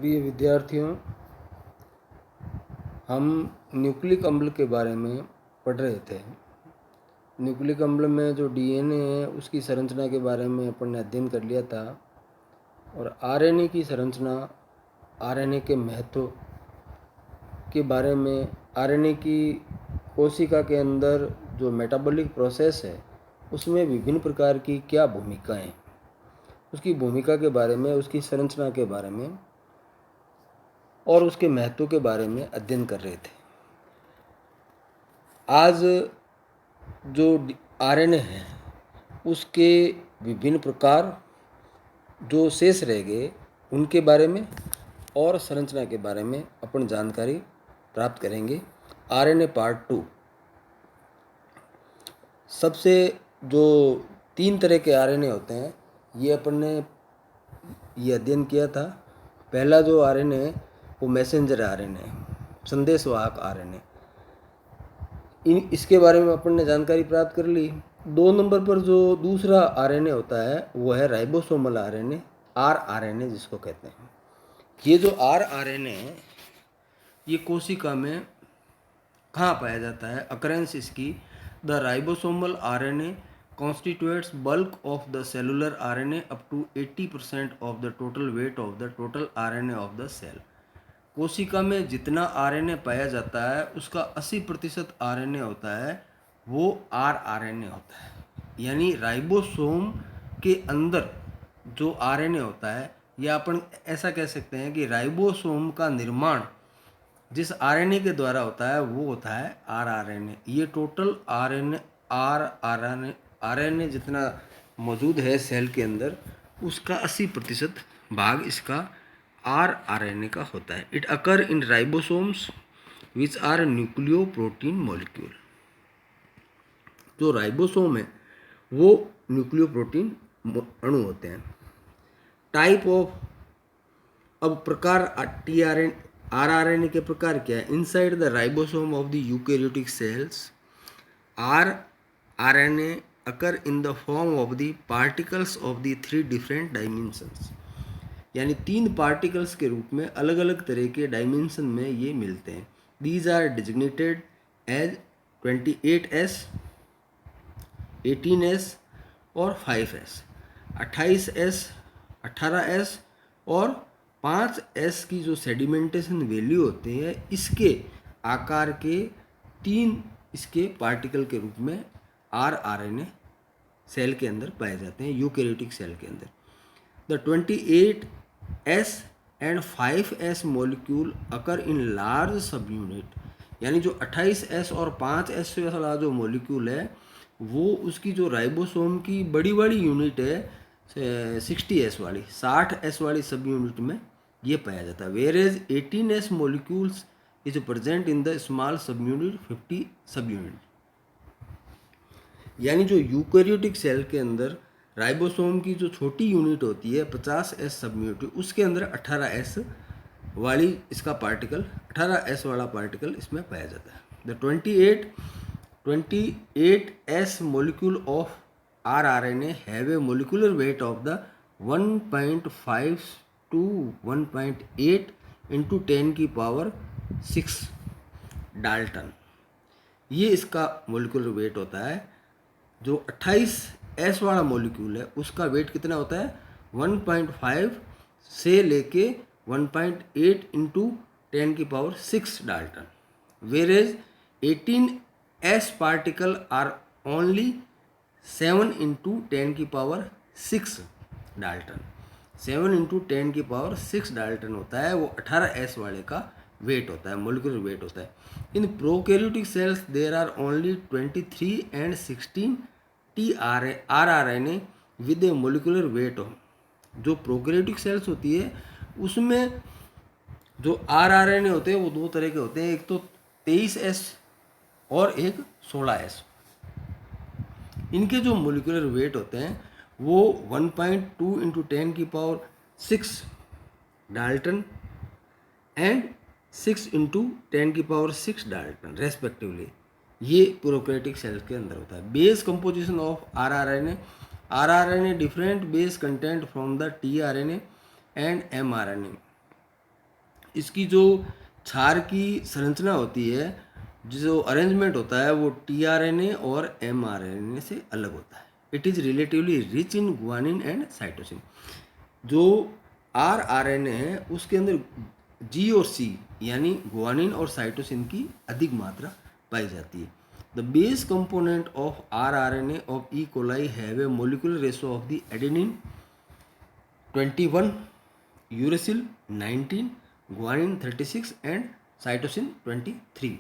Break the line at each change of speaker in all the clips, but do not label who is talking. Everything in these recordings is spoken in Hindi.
प्रिय विद्यार्थियों, हम न्यूक्लिक अम्ल के बारे में पढ़ रहे थे। न्यूक्लिक अम्ल में जो डीएनए है उसकी संरचना के बारे में अपन ने अध्ययन कर लिया था, और आरएनए की संरचना, आरएनए के महत्व के बारे में, आरएनए की कोशिका के अंदर जो मेटाबॉलिक प्रोसेस है उसमें विभिन्न प्रकार की क्या भूमिकाएं, उसकी भूमिका के बारे में, उसकी संरचना के बारे में और उसके महत्व के बारे में अध्ययन कर रहे थे। आज जो आरएनए है उसके विभिन्न प्रकार जो शेष रह गए उनके बारे में और संरचना के बारे में अपन जानकारी प्राप्त करेंगे। RNA part 2। सबसे जो 3 तरह के आरएनए होते हैं ये अपन ने ये अध्ययन किया था। पहला जो आरएनए है वो मैसेंजर आरएनए, संदेशवाहक आरएनए, इसके बारे में अपन ने जानकारी प्राप्त कर ली। 2 नंबर पर जो दूसरा आरएनए होता है वो है राइबोसोमल आरएनए, आरआरएनए जिसको कहते हैं। ये जो आरआरएनए है ये कोशिका में कहाँ पाया जाता है, अकरेंस इसकी, the ribosomal RNA constitutes bulk of the cellular RNA up to 80% of the total weight of the total RNA of the cell। कोशिका में जितना आरएनए पाया जाता है उसका 80% आरएनए होता है वो आरआरएनए होता है। यानी राइबोसोम के अंदर जो आरएनए होता है या अपन ऐसा कह सकते हैं कि राइबोसोम का निर्माण जिस आरएनए के द्वारा होता है वो होता है आरआरएनए। ये टोटल आरएनए आरएनए जितना मौजूद है सेल के अंदर उसका 80% भाग इसका आरआरएनए का होता है। It occur in ribosomes which are nucleoprotein molecule. जो राइबोसोम है वो न्यूक्लियोप्रोटीन अणु होते हैं। टाइप ऑफ, अब प्रकार आरआरएनए के प्रकार क्या है। Inside the ribosome of the eukaryotic cells rRNA occur in the form of the particles of the 3 different dimensions. यानी 3 पार्टिकल्स के रूप में अलग अलग तरह के डायमेंशन में ये मिलते हैं। These are designated as 28S, 18S और 5S। 28S, 18S और 5S की जो सेडिमेंटेशन वैल्यू होती है इसके आकार के 3 इसके पार्टिकल के रूप में आरआरएनए सेल के अंदर पाए जाते हैं, यूकैरियोटिक सेल के अंदर। The 28S and 5S molecule occur in large सब यूनिट। यानी जो 28S और 5S वाला जो मॉलिक्यूल है वो उसकी जो राइबोसोम की बड़ी बड़ी यूनिट है 60S वाली, 60S वाली सब यूनिट में ये पाया जाता है। वेरेज 18S molecules is present in the small सब यूनिट 50 सब यूनिट। यानी जो यूकैरियोटिक सेल के अंदर राइबोसोम की जो छोटी यूनिट होती है 50S सब यूनिट, उसके अंदर 18S वाली इसका पार्टिकल, 18S वाला पार्टिकल इसमें पाया जाता है। The 28S molecule of rRNA have a molecular weight of the 1.5 to 1.8 into 10 की पावर 6 डाल्टन। ये इसका मोलिकुलर वेट होता है। जो 28S वाला मोलिक्यूल है उसका वेट कितना होता है 1.5 से लेके 1.8 इंटू 10 की power 6 dalton. Whereas 18S particle are only 7 into 10 की पावर 6 डाल्टन। 7 इंटू 10 की पावर 6 डाल्टन होता है, वो 18S वाले का वेट होता है, मोलिकुलर वेट होता है। In prokaryotic cells there are only 23 and 16 rRNA with a molecular weight हो। जो प्रोकैरियोटिक सेल्स होती है उसमें जो आरआरएनए होते हैं वो 2 तरह के होते हैं, एक तो 23S और एक 16S। इनके जो मोलिकुलर वेट होते हैं वो 1.2 इंटू 10 की पावर 6 डाल्टन एंड 6 इंटू 10 की पावर 6 डाल्टन रेस्पेक्टिवली। ये प्रोकैरियोटिक सेल के अंदर होता है। Base composition of rRNA different base content from the tRNA and mRNA. इसकी जो क्षार की संरचना होती है, जो अरेंजमेंट होता है, वो टीआरएनए और एमआरएनए से अलग होता है। It is relatively rich in guanine and cytosine. जो आरआरएनए है उसके अंदर जी और सी यानी गुआनिन और साइटोसिन की अधिक मात्रा पाई जाती है। The base component of rRNA of E coli have a molecular ratio of the adenine 21, uracil 19, guanine 36 and cytosine 23।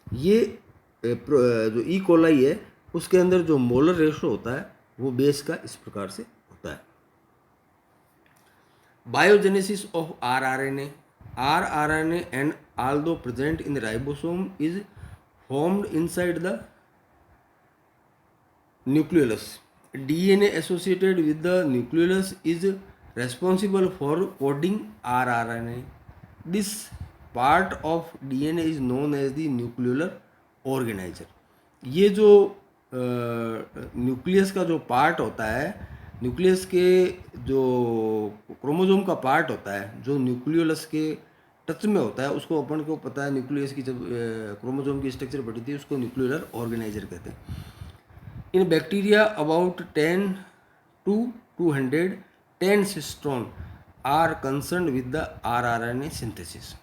ये जो ई कोलाई है उसके अंदर जो मोलर रेशो होता है वो बेस का इस प्रकार से होता है। Biogenesis of rRNA. rRNA and although present in the ribosome is formed inside the nucleolus. DNA associated with the nucleolus is responsible for coding rRNA. This part of DNA is known as the nucleolar organizer. ये जो न्यूक्लियस का जो पार्ट होता है, न्यूक्लियस के जो क्रोमोसोम का पार्ट होता है जो न्यूक्लियोलस के टच में होता है, उसको अपन को पता है न्यूक्लियस की जब क्रोमोसोम की स्ट्रक्चर बढ़ी थी उसको न्यूक्लियोलर ऑर्गेनाइजर कहते हैं। In bacteria about 10 to 200 10 cistron are concern with the rRNA synthesis.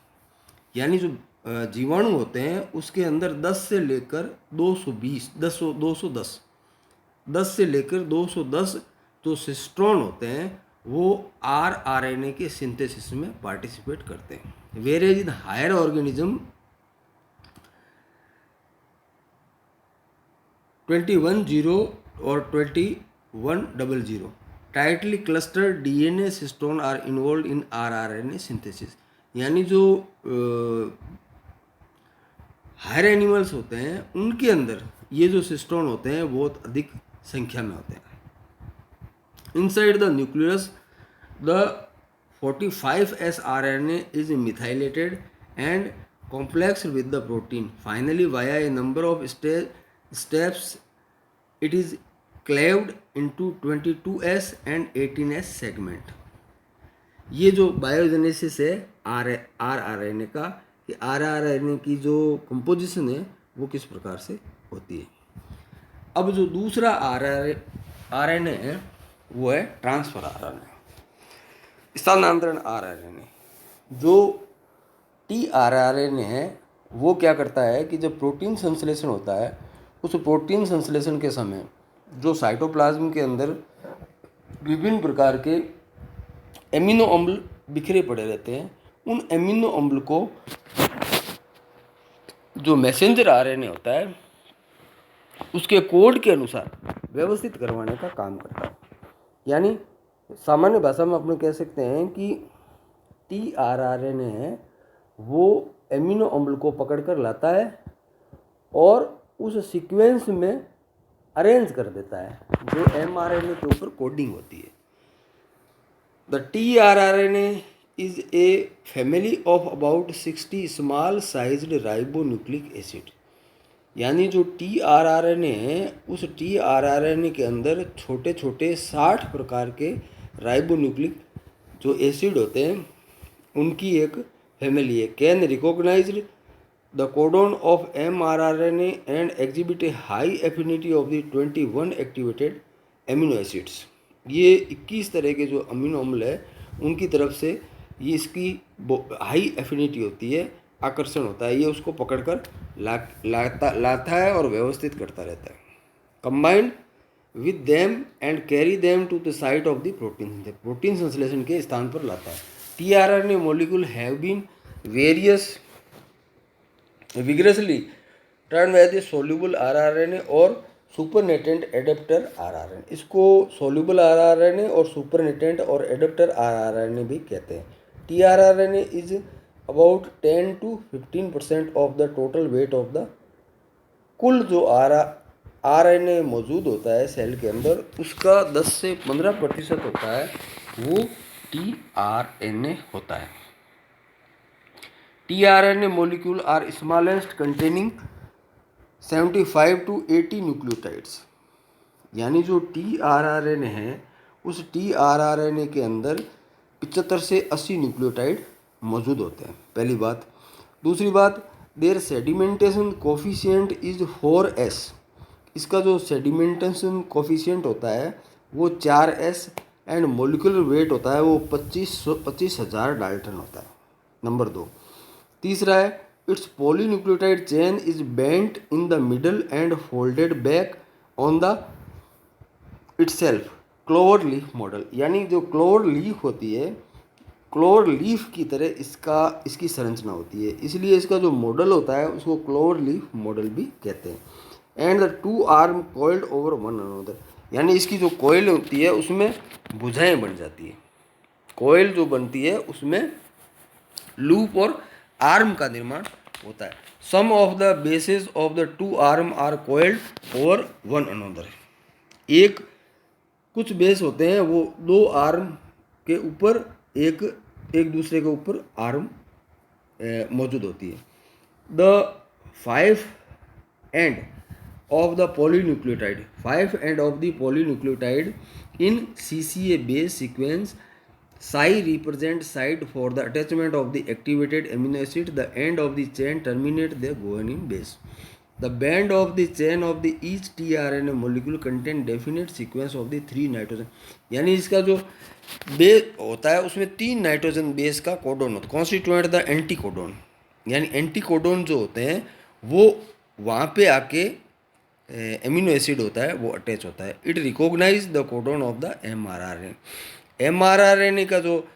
यानी जो जीवाणु होते हैं उसके अंदर 10 से लेकर 220 10 से लेकर 210 जो सिस्ट्रॉन होते हैं वो आरआरएनए के सिंथेसिस में पार्टिसिपेट करते हैं। वेरेज इन हायर ऑर्गेनिज्म 2100 और 2100 tightly clustered DNA cistron are involve in rRNA synthesis. यानी जो हायर एनिमल्स होते हैं उनके अंदर ये जो सिस्टोन होते हैं बहुत अधिक संख्या में होते हैं। Inside the nucleus the 45S RNA is methylated and complexed with the protein. Finally, via a number of steps, it is cleaved into 22S and 18S segment. ये जो बायोजेनेसिस है आरआरएनए का, कि आरआरएनए की जो कंपोजिशन है वो किस प्रकार से होती है। अब जो दूसरा आरएनए है वो है ट्रांसफर आरएनए, स्थानांतरण आरआरएनए। जो टीआरआरएनए है वो क्या करता है कि जब प्रोटीन संश्लेषण होता है उस प्रोटीन संश्लेषण के समय जो साइटोप्लाज्म के अंदर विभिन्न प्रकार के एमिनो अम्ल बिखरे पड़े रहते हैं, उन एमिनो अम्ल को जो मैसेंजर आरएनए होता है उसके कोड के अनुसार व्यवस्थित करवाने का काम करता है। यानी सामान्य भाषा में अपन कह सकते हैं कि टीआरआरएनए है वो एमिनो अम्ल को पकड़ कर लाता है और उस सीक्वेंस में अरेंज कर देता है जो एमआरएनए के ऊपर कोडिंग होती है। The tRNA is a family of about 60 small sized ribonucleic acid. यानी जो टीआरआरएनए है उस टीआरआरएनए के अंदर छोटे छोटे 60 प्रकार के राइबोन्यूक्लिक जो एसिड होते हैं उनकी एक फैमिली है। Can recognized the codon of mRNA and exhibit a high affinity of the 21 activated amino acids. ये 21 तरह के जो अमीनो अम्ल है उनकी तरफ से ये इसकी हाई एफिनिटी होती है, आकर्षण होता है, ये उसको पकड़कर लाता है और व्यवस्थित करता रहता है। Combined with them and carry them to the site of the protein संश्लेषण के स्थान पर लाता है। TRNA molecule have been various vigorously turn by the soluble RNA और सुपरनेटेंट एडेप्टर आरआरएनए। इसको सोल्यूबल आरआरएनए और सुपरनेटेंट और एडेप्टर आरआरएनए भी कहते हैं। TRNA is about 10 to 15% of the total weight of the कुल जो आरएनए मौजूद होता है सेल के अंदर उसका 10 से 15% होता है वो टीआरएनए होता है। TRNA molecule are smallest containing 75 to 80 nucleotides. यानी जो टीआरआरएनए है उस टीआरआरएनए के अंदर 75 से 80 न्यूक्लियोटाइड मौजूद होते हैं, पहली बात। दूसरी बात, there sedimentation coefficient is 4s। इसका जो सेडिमेंटेशन कोफिशिएंट होता है वो 4s एंड मोलिकुलर वेट होता है वो 25,000 डाल्टन होता है। नंबर 2। तीसरा है, it's polynucleotide chain is bent in the middle and folded back on the itself, clover leaf model. यानी जो क्लोवर लीफ होती है, क्लोवर लीफ की तरह इसकी संरचना होती है, इसलिए इसका जो मॉडल होता है उसको क्लोवर लीफ मॉडल भी कहते हैं। And the 2 arm coiled over one another, यानी इसकी जो कोयल होती है उसमें भुजाएं बन जाती है। कोयल जो बनती है उसमें लूप और आर्म का निर्माण होता है। Some of the bases of the 2 arm are coiled over one another. कुछ बेस होते हैं वो 2 आर्म के ऊपर एक दूसरे के ऊपर आर्म मौजूद होती है। The 5 and of the polynucleotide, 5 end of the polynucleotide in CCA base sequence, psi represent site for the attachment of the activated amino acid. The end of the chain terminate the guanine base. The band of the chain of the each tRNA molecule contain definite sequence of the 3 nitrogen. यानी इसका जो बेस होता है उसमें 3 नाइट्रोजन बेस का कोडोन होता है, कॉन्स्टिट्यूएंट द एंटी कोडोन। यानी एंटी कोडोन जो होते हैं वो वहाँ पे आके एमिनो एसिड होता है वो अटैच होता है। It recognise the codon of the mRNA का जो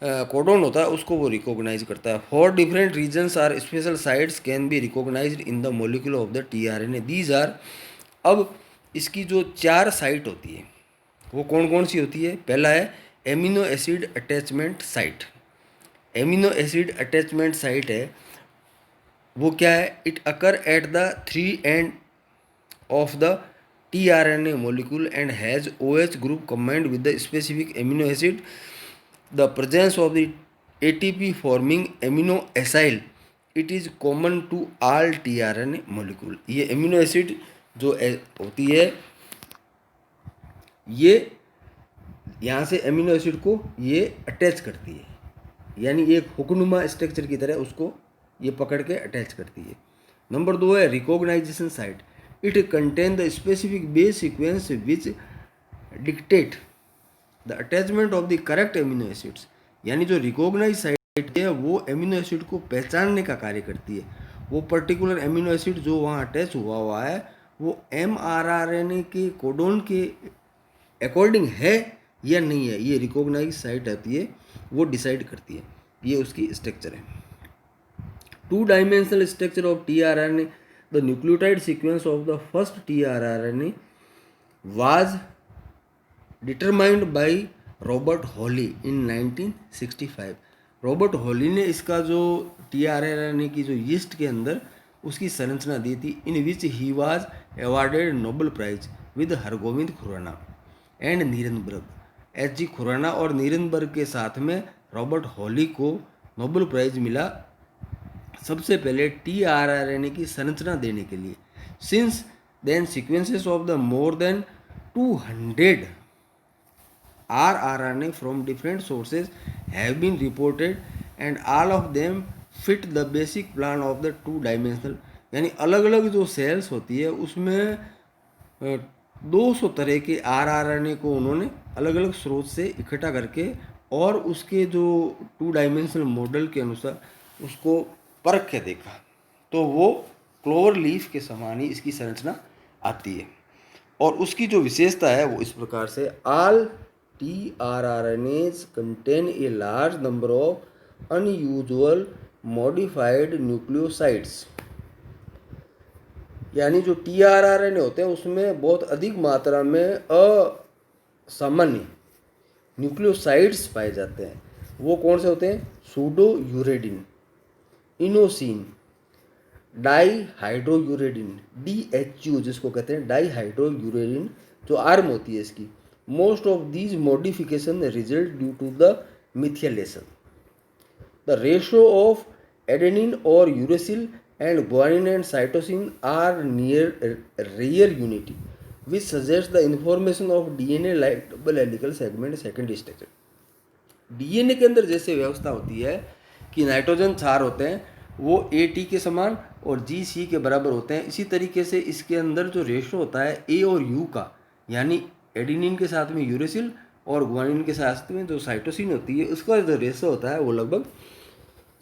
कोडोन होता है उसको वो रिकॉग्नाइज करता है। 4 different regions are special sites can be recognised in the molecule of the tRNA। These are, अब इसकी जो 4 साइट होती है वो कौन कौन सी होती है? पहला है amino acid attachment site. Amino acid attachment site है वो क्या है? It occur at the 3 and of the tRNA molecule and has OH group combined with the specific amino acid. The presence of the ATP forming amino acyl, it is common to all tRNA molecule। ये एमिनो एसिड जो होती है ये यहाँ से एमिनो एसिड को ये अटैच करती है, यानी एक हुक्नुमा स्ट्रक्चर की तरह उसको ये पकड़ के अटैच करती है। नंबर 2 है recognition site. It contain the specific base sequence which dictate the attachment of the correct amino acids। यानी जो रिकॉग्नाइज साइट है वो एमिनो एसिड को पहचानने का कार्य करती है। वो पर्टिकुलर एमिनो एसिड जो वहाँ अटैच हुआ है वो mRNA के कोडोन के अकॉर्डिंग है या नहीं है, ये रिकॉग्नाइज साइट आती है वो डिसाइड करती है। ये उसकी स्ट्रक्चर है। 2 dimensional structure of tRNA। The nucleotide sequence of the first tRNA was determined by Robert Holley in 1965। Robert Holley ने इसका जो tRNA की जो यीस्ट के अंदर उसकी संरचना दी थी, in which he was awarded Nobel prize with Hargobind Khorana and Nirenberg. H.G. Khorana और नीरेनबर्ग के साथ में रॉबर्ट हॉली को नोबेल प्राइज मिला सबसे पहले tRNA की संरचना देने के लिए। Since then sequences of the more than 200 rRNA from different sources have been reported and all of them fit the basic plan of the 2 dimensional. यानी अलग अलग जो सेल्स होती है उसमें 200 तरह के rRNA को उन्होंने अलग अलग स्रोत से इकट्ठा करके और उसके जो 2 डायमेंशनल मॉडल के अनुसार उसको परख के देखा, तो वो क्लोवर लीफ के समान ही इसकी संरचना आती है। और उसकी जो विशेषता है वो इस प्रकार से, all tRNAs contain a large number of unusual modified nucleosides. यानी जो tRNA होते हैं उसमें बहुत अधिक मात्रा में असामान्य न्यूक्लियोसाइड्स पाए जाते हैं। वो कौन से होते हैं? सूडो यूरेडिन, इनोसिन, डाईहाइड्रोयूरेडिन, DHU जिसको कहते हैं डाईहाइड्रोयूरेडिन जो आर्म होती है इसकी। Most of these modification result due to the methylation. The ratio of adenine और uracil and guanine and cytosine are near rare unity which suggest the information of DNA like double helical segment secondary structure. DNA के अंदर जैसे व्यवस्था होती है कि नाइट्रोजन क्षार होते हैं वो AT के समान और GC के बराबर होते हैं। इसी तरीके से इसके अंदर जो रेशो होता है A और U का, यानी एडिनिन के साथ में यूरेसिल और ग्वानिन के साथ में जो साइटोसिन होती है, उसका जो रेशो होता है वो लगभग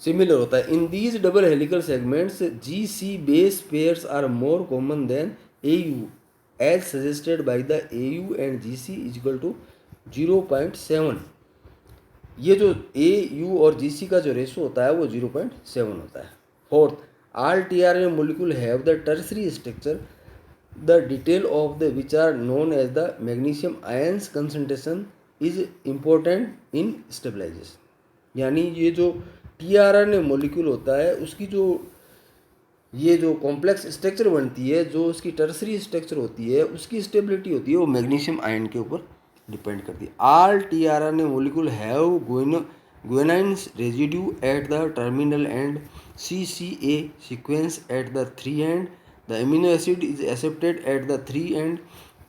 सिमिलर होता है। In these double helical segments GC base pairs are more common than AU as suggested by the AU and GC is equal to 0.7। ये जो AU और GC का जो रेशो होता है वो 0.7 होता है। Fourth, all tRNA molecule have the tertiary structure, the detail of the which are known as the magnesium ions concentration is important in stabilization। यानी ये जो tRNA मोलिक्यूल होता है उसकी जो ये जो कॉम्प्लेक्स स्ट्रक्चर बनती है, जो उसकी टर्सरी स्ट्रक्चर होती है, उसकी स्टेबिलिटी होती है वो मैग्नीशियम आयन के ऊपर डिपेंड करती है। All tRNA molecule have guanines residue at the terminal and CCA sequence at the 3 end. The amino acid is accepted at the 3 end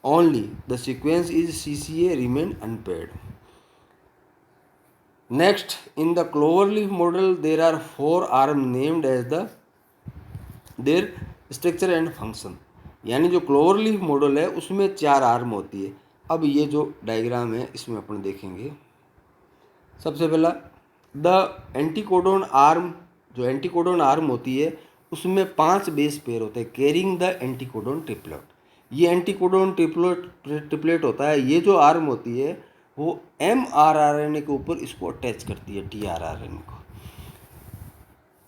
only. The sequence is CCA remain unpaired. Next, in the cloverleaf model, there are 4 arms named as their structure and function। यानी जो क्लोवरलीफ मॉडल है उसमें 4 आर्म होती है। अब ये जो डायग्राम है इसमें अपन देखेंगे। सबसे पहला द एंटीकोडोन आर्म, जो एंटीकोडोन आर्म होती है उसमें 5 बेस पेयर होते हैं कैरिंग द एंटीकोडोन ट्रिपलेट। ये एंटीकोडोन ट्रिपलेट होता है। ये जो आर्म होती है वो mRNA के ऊपर इसको अटैच करती है, tRNA को।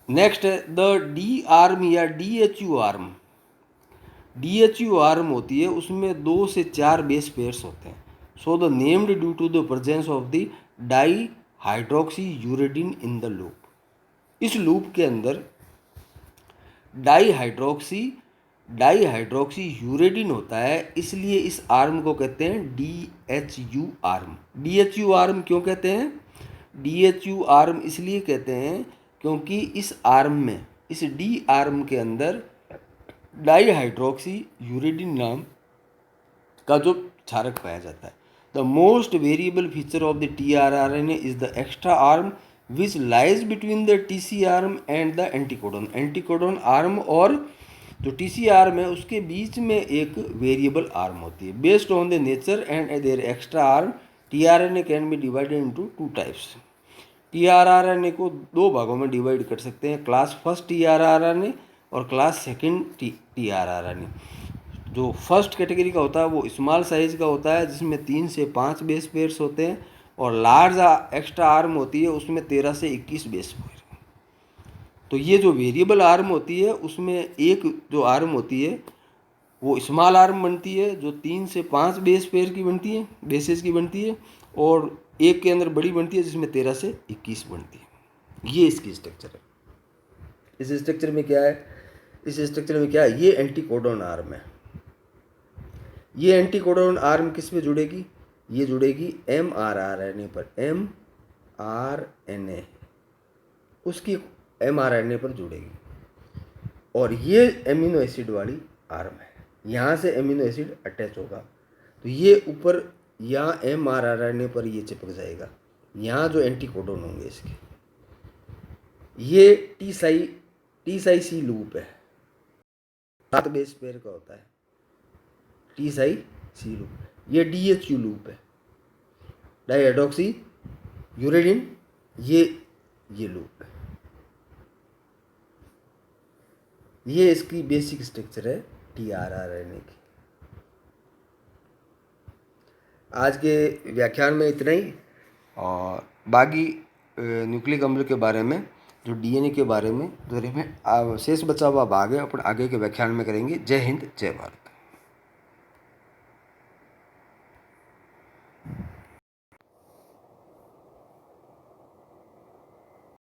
नेक्स्ट है द डी आर्म या DHU आर्म। DHU आर्म होती है उसमें 2 से 4 बेस पेयर्स होते हैं। So the named due to the presence of the di hydroxy uridine in the loop. इस लूप के अंदर डाई हाइड्रोक्सी यूरेडिन होता है, इसलिए इस आर्म को कहते हैं DHU आर्म। DHU आर्म क्यों कहते हैं? DHU आर्म इसलिए कहते हैं क्योंकि इस आर्म में, इस डी आर्म के अंदर डाई हाइड्रोक्सी यूरेडिन नाम का जो क्षारक पाया जाता है। The most variable feature of the tRNA is the extra arm which lies between the TC arm and the anticodon. Anticodon arm और जो TC आर्म है उसके बीच में एक वेरिएबल आर्म होती है। Based on the nature and their extra arm tRNA can be divided into 2 types. tRNA को 2 भागों में डिवाइड कर सकते हैं, क्लास फर्स्ट tRNA और क्लास सेकंड tRNA। जो फर्स्ट कैटेगरी का होता है वो स्मॉल साइज का होता है जिसमें 3 से 5 बेस पेयर्स होते हैं, और लार्ज एक्स्ट्रा आर्म होती है उसमें 13 से 21 बेस पेयर। तो ये जो वेरिएबल आर्म होती है उसमें एक जो आर्म होती है वो स्मॉल आर्म बनती है जो 3 से 5 बेस पेयर की बनती है, बेसेस की बनती है, और एक के अंदर बड़ी बनती है जिसमें 13 से 21 बनती है। ये इसकी स्ट्रक्चर है। इस स्ट्रक्चर में क्या है? इस स्ट्रक्चर में क्या है? ये एंटीकोडोन आर्म है। ये एंटीकोडोन आर्म किस पे जुड़ेगी? ये जुड़ेगी mRNA पर। mRNA उसकी mRNA पर जुड़ेगी, और ये एमिनो एसिड वाली आर्म है। यहाँ से एमिनो एसिड अटैच होगा तो ये ऊपर यहाँ mRNA पर ये चिपक जाएगा। यहाँ जो एंटीकोडोन होंगे इसके, ये टी साई सी लूप है, 7 बेस पेयर का होता है टी साई सी लूप। ये DHU लूप है, डाई हाइड्रोक्सी यूरेडिन, ये लूप है। ये इसकी बेसिक स्ट्रक्चर है tRNA की। आज के व्याख्यान में इतना ही, और बाकी न्यूक्लिक अम्ल के बारे में, जो DNA के बारे में, जो शेष बचा हुआ भाग है अपन आगे के व्याख्यान में करेंगे। जय हिंद, जय भारत।